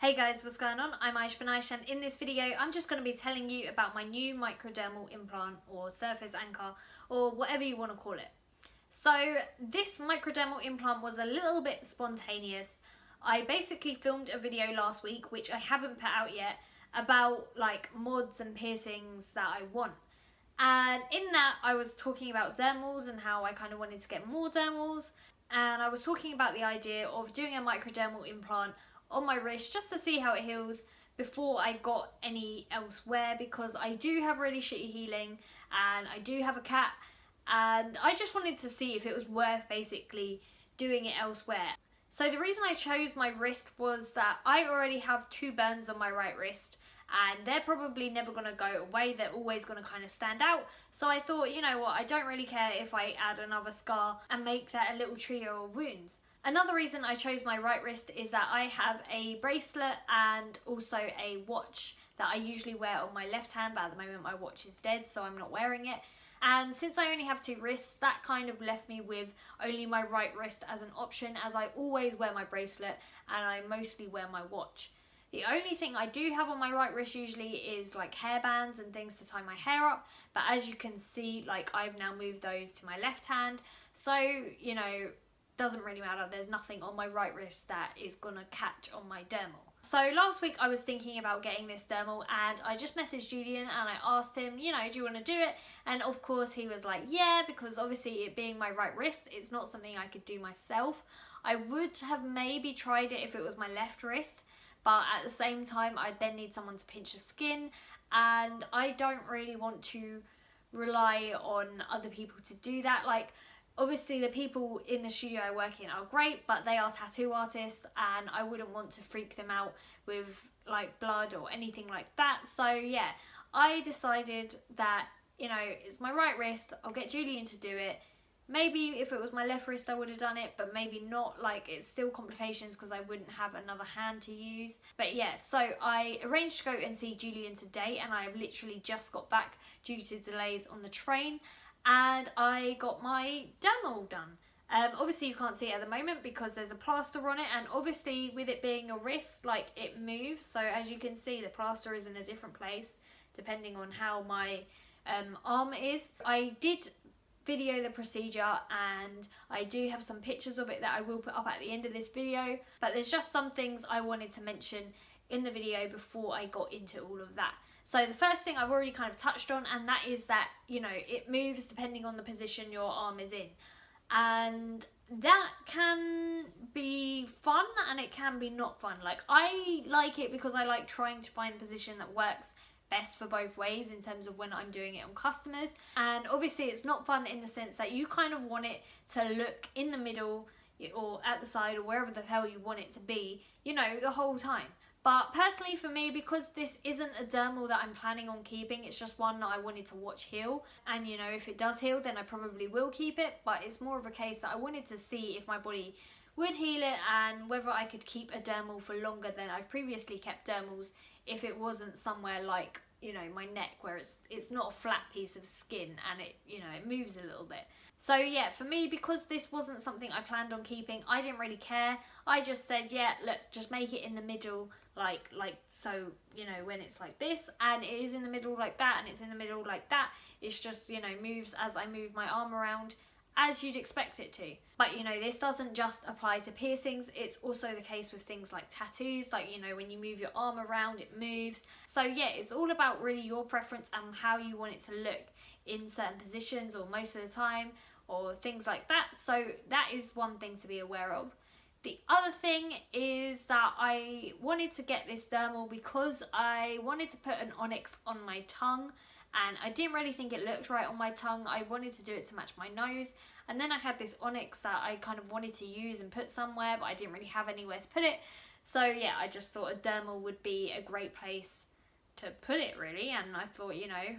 Hey guys, what's going on? I'm Aysh, and in this video I'm just going to be telling you about my new microdermal implant or surface anchor or whatever you want to call it. So this microdermal implant was a little bit spontaneous. I basically filmed a video last week, which I haven't put out yet, about like mods and piercings that I want. And in that I was talking about dermals and how I kind of wanted to get more dermals, and I was talking about the idea of doing a microdermal implant on my wrist just to see how it heals before I got any elsewhere, because I do have really shitty healing and I do have a cat, and I just wanted to see if it was worth basically doing it elsewhere. So the reason I chose my wrist was that I already have 2 burns on my right wrist and they're probably never going to go away. They're always going to kind of stand out. So I thought, you know what, I don't really care if I add another scar and make that a little trio of wounds. Another reason I chose my right wrist is that I have a bracelet and also a watch that I usually wear on my left hand, but at the moment my watch is dead, so I'm not wearing it. And since I only have 2 wrists, that kind of left me with only my right wrist as an option, as I always wear my bracelet and I mostly wear my watch. The only thing I do have on my right wrist usually is like hairbands and things to tie my hair up, but as you can see, like I've now moved those to my left hand, so you know, doesn't really matter. There's nothing on my right wrist that is gonna catch on my dermal. So last week I was thinking about getting this dermal and I just messaged Julien and I asked him, you know, do you want to do it? And of course he was like, yeah, because obviously it being my right wrist, it's not something I could do myself. I would have maybe tried it if it was my left wrist, but at the same time I'd then need someone to pinch the skin, and I don't really want to rely on other people to do that. Like, obviously the people in the studio I work in are great, but they are tattoo artists and I wouldn't want to freak them out with like blood or anything like that. So yeah, I decided that, you know, it's my right wrist, I'll get Julien to do it. Maybe if it was my left wrist I would have done it, but maybe not. Like, it's still complications because I wouldn't have another hand to use. But yeah, so I arranged to go and see Julien today, and I have literally just got back due to delays on the train. And I got my dermal done. Obviously you can't see it at the moment because there's a plaster on it, and obviously with it being a wrist, like, it moves, so as you can see the plaster is in a different place depending on how my arm is. I did video the procedure and I do have some pictures of it that I will put up at the end of this video, but there's just some things I wanted to mention in the video before I got into all of that. So the first thing I've already kind of touched on, and that is that, you know, it moves depending on the position your arm is in. And that can be fun and it can be not fun. Like, I like it because I like trying to find a position that works best for both ways in terms of when I'm doing it on customers. And obviously it's not fun in the sense that you kind of want it to look in the middle or at the side or wherever the hell you want it to be, you know, the whole time. But personally for me, because this isn't a dermal that I'm planning on keeping, it's just one that I wanted to watch heal. And you know, if it does heal, then I probably will keep it. But it's more of a case that I wanted to see if my body would heal it and whether I could keep a dermal for longer than I've previously kept dermals, if it wasn't somewhere like, you know, my neck, where it's not a flat piece of skin and it, you know, it moves a little bit. So yeah, for me, because this wasn't something I planned on keeping, I didn't really care. I just said, yeah, look, just make it in the middle, like so, you know, when it's like this, and it is in the middle like that, and it's in the middle like that. It's just, you know, moves as I move my arm around, as you'd expect it to. But you know, this doesn't just apply to piercings, it's also the case with things like tattoos. Like, you know, when you move your arm around, it moves. So yeah, it's all about really your preference and how you want it to look in certain positions or most of the time or things like that. So that is one thing to be aware of. The other thing is that I wanted to get this dermal because I wanted to put an onyx on my tongue, and I didn't really think it looked right on my tongue. I wanted to do it to match my nose, and then I had this onyx that I kind of wanted to use and put somewhere, but I didn't really have anywhere to put it. So yeah, I just thought a dermal would be a great place to put it, really. And I thought, you know,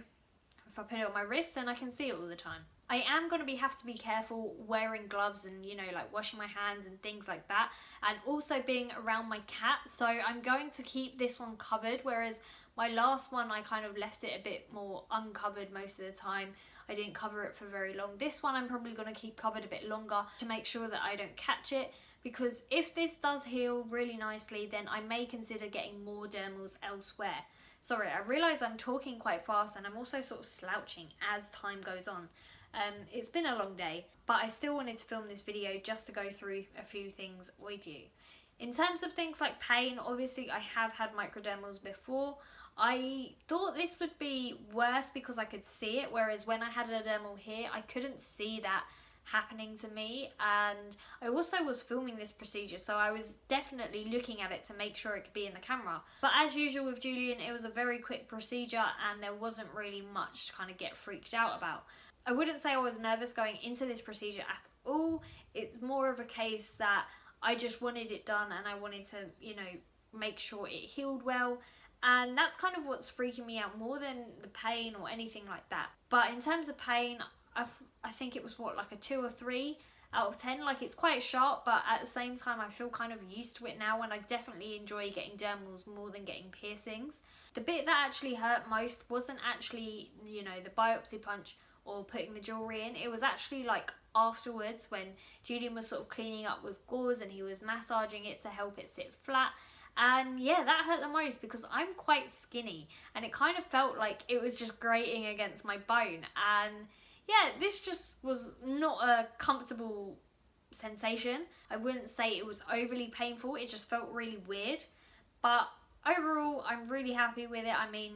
if I put it on my wrist, then I can see it all the time. I am going to have to be careful wearing gloves and, you know, like washing my hands and things like that, and also being around my cat. So I'm going to keep this one covered, whereas my last one I kind of left it a bit more uncovered most of the time. I didn't cover it for very long. This one I'm probably going to keep covered a bit longer to make sure that I don't catch it, because if this does heal really nicely, then I may consider getting more dermals elsewhere. Sorry, I realise I'm talking quite fast and I'm also sort of slouching as time goes on. It's been a long day, but I still wanted to film this video just to go through a few things with you. In terms of things like pain, obviously I have had microdermals before. I thought this would be worse because I could see it, whereas when I had a dermal here, I couldn't see that happening to me. And I also was filming this procedure, so I was definitely looking at it to make sure it could be in the camera. But as usual with Julien, it was a very quick procedure and there wasn't really much to kind of get freaked out about. I wouldn't say I was nervous going into this procedure at all. It's more of a case that I just wanted it done and I wanted to, you know, make sure it healed well. And that's kind of what's freaking me out more than the pain or anything like that. But in terms of pain, I think it was what, like a 2 or 3 out of 10. Like, it's quite sharp, but at the same time I feel kind of used to it now, and I definitely enjoy getting dermals more than getting piercings. The bit that actually hurt most wasn't actually, you know, the biopsy punch or putting the jewellery in. It was actually like afterwards when Julien was sort of cleaning up with gauze and he was massaging it to help it sit flat. And yeah, that hurt the most because I'm quite skinny and it kind of felt like it was just grating against my bone. And yeah, this just was not a comfortable sensation. I wouldn't say it was overly painful, it just felt really weird. But overall, I'm really happy with it. I mean,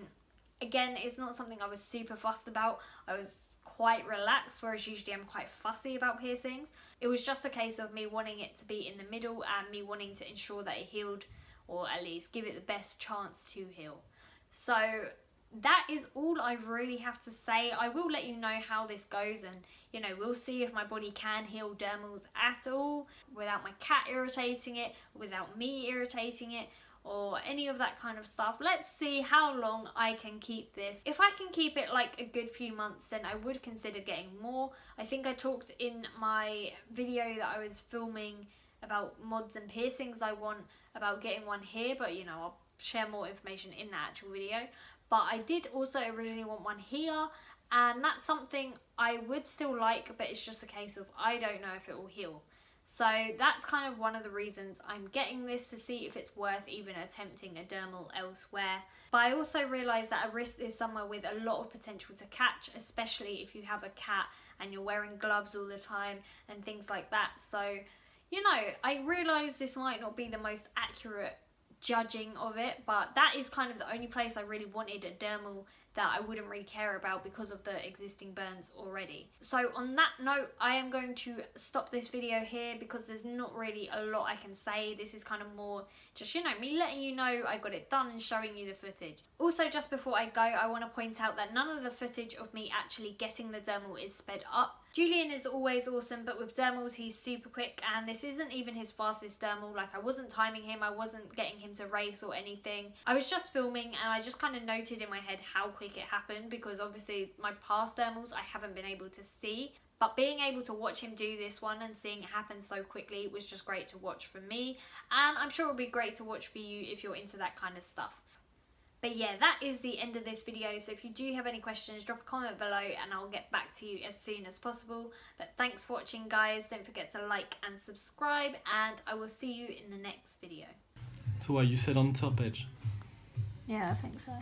again, it's not something I was super fussed about. I was quite relaxed, whereas usually I'm quite fussy about piercings. It was just a case of me wanting it to be in the middle and me wanting to ensure that it healed, or at least give it the best chance to heal. So that is all I really have to say. I will let you know how this goes, and you know, we'll see if my body can heal dermals at all without my cat irritating it, without me irritating it, or any of that kind of stuff. Let's see how long I can keep this. If I can keep it like a good few months, then I would consider getting more. I think I talked in my video that I was filming about mods and piercings I want about getting one here, but you know, I'll share more information in that actual video. But I did also originally want one here, and that's something I would still like, but it's just a case of I don't know if it will heal. So that's kind of one of the reasons I'm getting this, to see if it's worth even attempting a dermal elsewhere. But I also realise that a wrist is somewhere with a lot of potential to catch, especially if you have a cat and you're wearing gloves all the time and things like that. So, you know, I realise this might not be the most accurate judging of it, but that is kind of the only place I really wanted a dermal that I wouldn't really care about because of the existing burns already. So on that note, I am going to stop this video here because there's not really a lot I can say. This is kind of more just, you know, me letting you know I got it done and showing you the footage. Also, just before I go, I want to point out that none of the footage of me actually getting the dermal is sped up. Julien is always awesome, but with dermals he's super quick, and this isn't even his fastest dermal. Like, I wasn't timing him, I wasn't getting him to race or anything. I was just filming and I just kind of noted in my head how quick it happened, because obviously my past dermals I haven't been able to see. But being able to watch him do this one and seeing it happen so quickly was just great to watch for me, and I'm sure it'll be great to watch for you if you're into that kind of stuff. But yeah, that is the end of this video, so if you do have any questions, drop a comment below and I'll get back to you as soon as possible. But thanks for watching, guys. Don't forget to like and subscribe, and I will see you in the next video. So what, you said on top edge? Yeah, I think so.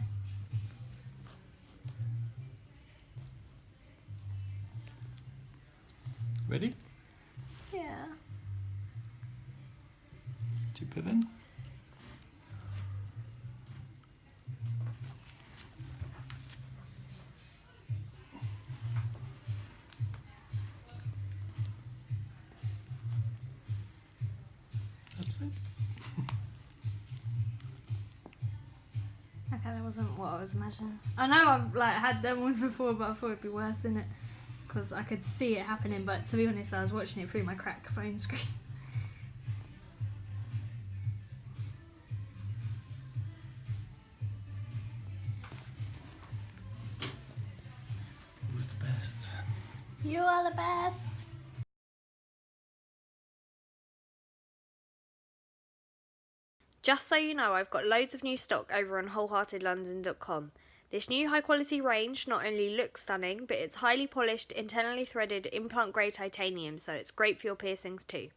Ready? Yeah. Deeper then. That's it. Okay, that wasn't what I was imagining. I know I've like had dermals before, but I thought it'd be worse, innit? Because I could see it happening, but to be honest, I was watching it through my cracked phone screen. Who's the best? You are the best! Just so you know, I've got loads of new stock over on wholeheartedlondon.com. This new high quality range not only looks stunning, but it's highly polished, internally threaded implant grade titanium, so it's great for your piercings too.